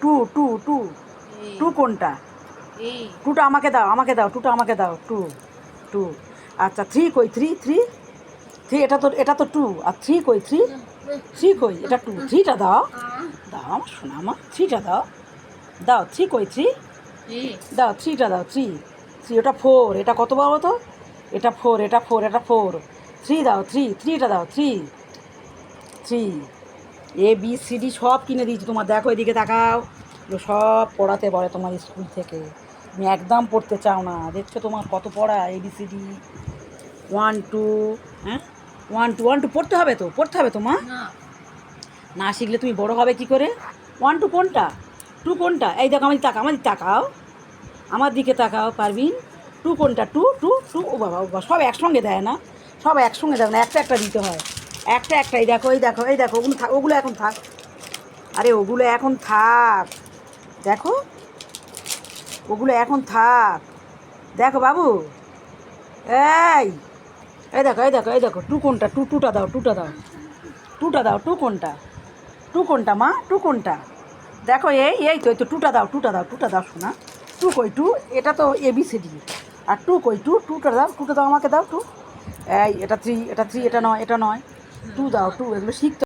Two two two two কোনটা? টুটা আমাকে দাও, আমাকে দাও, টুটা আমাকে দাও। টু টু আচ্ছা থ্রি কই? থ্রি থ্রি থ্রি এটা তো টু। আর থ্রি কই? থ্রি থ্রি কই? এটা টু। থ্রিটা দাও, দাও আমার শোনা আমার, থ্রিটা দাও, দাও। থ্রি কই? থ্রি দাও, থ্রিটা দাও। থ্রি থ্রি ওটা ফোর। এটা কত বলো তো? এটা ফোর, এটা ফোর, এটা ফোর। থ্রি দাও, থ্রি থ্রিটা দাও। থ্রি থ্রি ABCD সব কিনে দিয়েছি তোমার। দেখো এদিকে তাকাও, এগুলো সব পড়াতে বলে তোমার স্কুল থেকে। তুমি একদম পড়তে চাও না, দেখছো তোমার কত পড়া। ABCD 1 2, হ্যাঁ 1 2 1 2 পড়তে হবে তো, পড়তে হবে তোমার। না শিখলে তুমি বড় হবে কি করে? 1 2 কোনটা? টু কোনটা? এই দেখো আমার তাকাও, আমার তাকাও, আমার দিকে তাকাও পারবিন। টু কোনটা? টু টু টু ও বাবা, ও বাবা, সব একসঙ্গে দেয় না, সব একসঙ্গে দেয় না, একটা একটা দিতে হয়, একটা একটা। এই দেখো, এই দেখো, এই দেখো, ওগুলো থাক, ওগুলো এখন থাক। আরে ওগুলো এখন থাক, দেখো ওগুলো এখন থাক। দেখো বাবু, এই এই দেখো, এই দেখো, এই দেখো, টু কোনটা? টু টুটা দাও, টুটা দাও, টুটা দাও। টু কোনটা? টু কোনটা মা? টু কোনটা? দেখো এই এই তো, এই তো টুটা দাও, টুটা দাও, টুটা দাও শোনা। টু কই? টু এটা তো ABCD। আর টু কই? টু টুটা দাও, টুটা দাও আমাকে দাও। টু এই এটা থ্রি, এটা থ্রি, এটা নয়, এটা নয়। টু দাও, টু। এগুলো শিখতে